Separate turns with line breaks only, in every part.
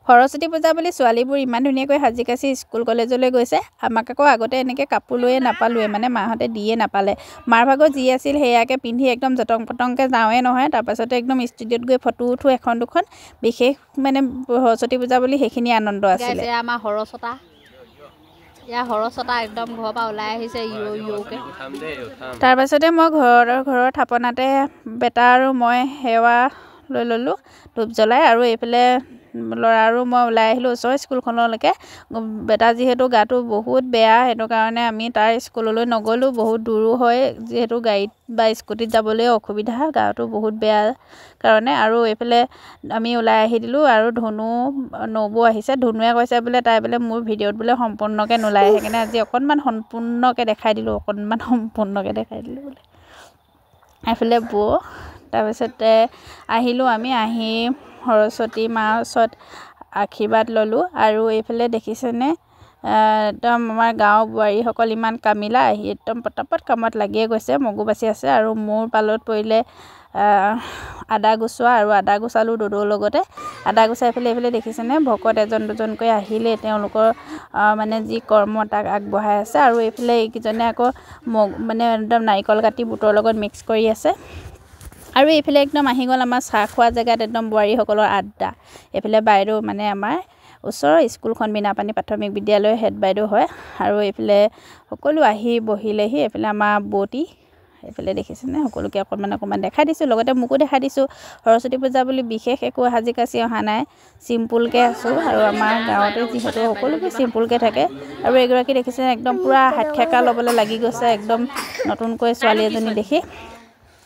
সৰস্বতী পূজা বুলি ছোৱালীবোৰ ইমান ধুনীয়াকৈ সাজি কাচি স্কুল কলেজলৈ গৈছে। আমাক আকৌ আগতে এনেকৈ কাপোৰ লৈয়ে নাপালোৱে, মানে মাহঁতে দিয়ে নাপালে। মাৰ ভাগৰ যি আছিল সেয়াকে পিন্ধি একদম জটং পটংকৈ যাওঁৱে নহয়। তাৰপাছতে একদম ষ্টুডিঅ'ত গৈ ফটো উঠোঁ এখন দুখন। বিশেষ মানে সৰস্বতী পূজা বুলি সেইখিনি আনন্দ আছিলে।
আমাৰ সৰস্বতা একদম ঘৰৰ পৰা ওলাই আহিছে ইয়ৌকে।
তাৰপাছতে মই ঘৰৰ থাপনাতে বেটা আৰু মই সেৱা লৈ ল'লোঁ ধূপ জ্বলাই, আৰু এইফালে ল'ৰা আৰু মই ওলাই আহিলোঁ ওচৰৰ স্কুলখনলৈকে। বেটা যিহেতু গাটো বহুত বেয়া, সেইটো কাৰণে আমি তাৰ স্কুললৈ নগ'লোঁ। বহুত দূৰো হয় যিহেতু, গাড়ীত বা স্কুটিত যাবলৈ অসুবিধা, গাটো বহুত বেয়া কাৰণে। আৰু এইফালে আমি ওলাই আহি দিলোঁ, আৰু ধুনু নবৌ আহিছে। ধুনুৱে কৈছে বোলে তাই বোলে মোৰ ভিডিঅ'ত বোলে সম্পূৰ্ণকৈ নোলায়, সেইকাৰণে আজি অকণমান সম্পূৰ্ণকৈ দেখাই দিলোঁ বোলে। এইফালে বৌ। তাৰপিছতে আহিলোঁ আমি, আহি সৰস্বতী মাৰ ওচৰত আশীৰ্বাদ ল'লোঁ। আৰু এইফালে দেখিছেনে একদম আমাৰ গাঁৱৰ বোৱাৰীসকল ইমান কামিলা, আহি একদম পটাপট কামত লাগিয়ে গৈছে, মগু বাচি আছে। আৰু মোৰ পালত পৰিলে আদা গুচোৱা, আৰু আদা গুচালোঁ দদৌৰ লগতে। আদা গুচাই এইফালে দেখিছেনে ভকত এজন দুজনকৈ আহিলে, তেওঁলোকৰ মানে যি কৰ্ম তাক আগবঢ়াই আছে। আৰু এইফালে এইকেইজনে আকৌ মানে একদম নাৰিকল কাটি বুটৰ লগত মিক্স কৰি আছে। আৰু এইফালে একদম আহি গ'ল আমাৰ চাহ খোৱা জেগাত একদম বোৱাৰীসকলৰ আড্ডা। এইফালে বাইদেউ মানে আমাৰ ওচৰৰ স্কুলখন বীণাপানী প্ৰাথমিক বিদ্যালয়ৰ হেড বাইদেউ হয়। আৰু এইফালে সকলো আহি বহিলেহি। এইফালে আমাৰ বৌতি, এইফালে দেখিছেনে সকলোকে অকণমান দেখাই দিছোঁ, লগতে মোকো দেখাই দিছোঁ। সৰস্বতী পূজা বুলি বিশেষ একো সাজি কাচি অহা নাই, চিম্পুলকৈ আছোঁ। আৰু আমাৰ গাঁৱতে যিহেতু সকলোবোৰ চিম্পুলকৈ থাকে। আৰু এগৰাকী দেখিছেনে একদম পূৰা হাতখেকা ল'বলৈ লাগি গৈছে, একদম নতুনকৈ ছোৱালী এজনী দেখি।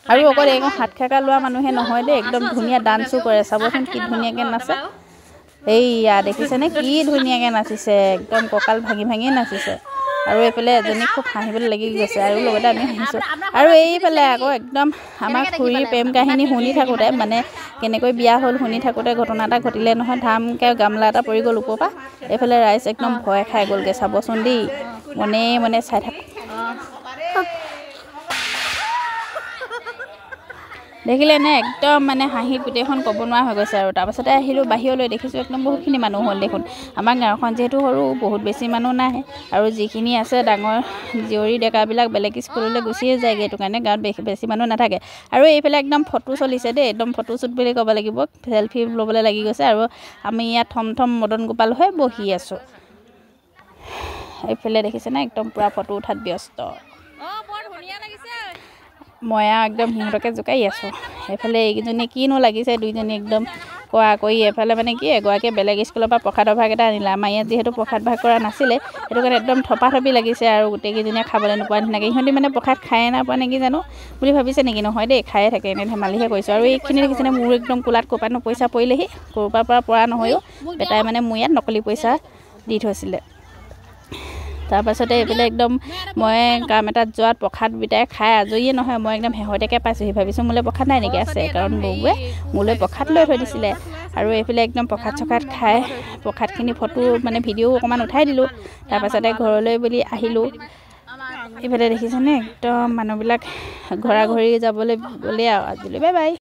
আৰু অকল এইখন হাতখেকা লোৱা মানুহে নহয় দেই, একদম ধুনীয়া ডান্সো কৰে। চাবচোন কি ধুনীয়াকৈ নাচে। এইয়া দেখিছেনে কি ধুনীয়াকৈ নাচিছে, একদম কঁকাল ভাঙি নাচিছে। আৰু এইফালে এজনী খুব হাঁহিবলৈ লাগি গৈছে, আৰু লগতে আমি হাঁহিছোঁ। আৰু এইফালে আকৌ একদম আমাৰ খুৰীৰ প্ৰেম কাহিনী শুনি থাকোঁতে, মানে কেনেকৈ বিয়া হ'ল শুনি থাকোঁতে ঘটনা এটা ঘটিলে নহয়। ধামকৈ গামলা এটা পৰি গ'ল ওপৰৰ পৰা। এইফালে ৰাইজ একদম ভয় খাই গ'লগৈ। চাবচোন দেই, মনে চাই থাক। দেখিলে নে একদম মানে হাঁহি গোটেইখন ক'ব নোৱাৰা হৈ গৈছে। আৰু তাৰপাছতে আহিলোঁ বাহিৰলৈ, দেখিছোঁ একদম বহুতখিনি মানুহ হ'ল দেখোন। আমাৰ গাঁওখন যিহেতু সৰু, বহুত বেছি মানুহ নাই। আৰু যিখিনি আছে ডাঙৰ জীয়ৰী ডেকাবিলাক বেলেগ স্কুললৈ গুচিয়ে যায়গৈ, সেইটো কাৰণে গাঁৱত বেছি মানুহ নাথাকে। আৰু এইফালে একদম ফটো চলিছে দেই, একদম ফটো শ্বুট বুলি ক'ব লাগিব, চেলফি ল'বলৈ লাগি গৈছে। আৰু আমি ইয়াত থম মদন গোপাল হৈ বহি আছোঁ। এইফালে দেখিছেনে একদম পূৰা ফটো উঠাত ব্যস্ত। মই একদম সিহঁতকে জোকাৰি আছোঁ। এইফালে এইকেইজনী কিনো লাগিছে, দুইজনী একদম কৰি। এইফালে মানে কি, এগৰাকীয়ে বেলেগ স্কুলৰ পৰা প্ৰসাদৰ ভাগ এটা আনিলে। আমাৰ ইয়াত যিহেতু প্ৰসাদ ভাগ কৰা নাছিলে, সেইটো কাৰণে একদম থপাথপি লাগিছে। আৰু গোটেইকেইজনীয়ে খাবলৈ নোপোৱা নিচিনাকৈ, ইহঁতি মানে প্ৰসাদ খায়ে নাপোৱা নেকি জানো বুলি ভাবিছে নেকি? নহয় দেই, খায়ে থাকে, এনে ধেমালিহে কৰিছোঁ। আৰু এইখিনি দেখিছেনে মোৰ একদম কোলাত ক'ৰবাত পইচা পৰিলেহি, ক'ৰবাৰ পৰা নহয়ও। বেটাই মানে মোৰ ইয়াত নকলি পইচা দি থৈছিলে। তাৰপাছতে এইফালে একদম মই কাম এটাত যোৱাত প্ৰসাদ বিটাই খাই আজৰিয়ে নহয়, মই একদম শেহতীয়াকৈ পাইছোঁহি। ভাবিছোঁ মোলৈ প্ৰসাদ নাই নেকি? আছে, কাৰণ বৌৱে মোলৈ প্ৰসাদ লৈ থৈ দিছিলে। আৰু এইফালে একদম প্ৰসাদ খাই প্ৰসাদখিনি ফটো মানে ভিডিঅ' অকণমান উঠাই দিলোঁ। তাৰপাছতে ঘৰলৈ বুলি আহিলোঁ। এইফালে দেখিছেনে একদম মানুহবিলাক ঘৰা ঘৰি যাবলৈ গ'লেই আৰু আজিলৈ বাই বাই।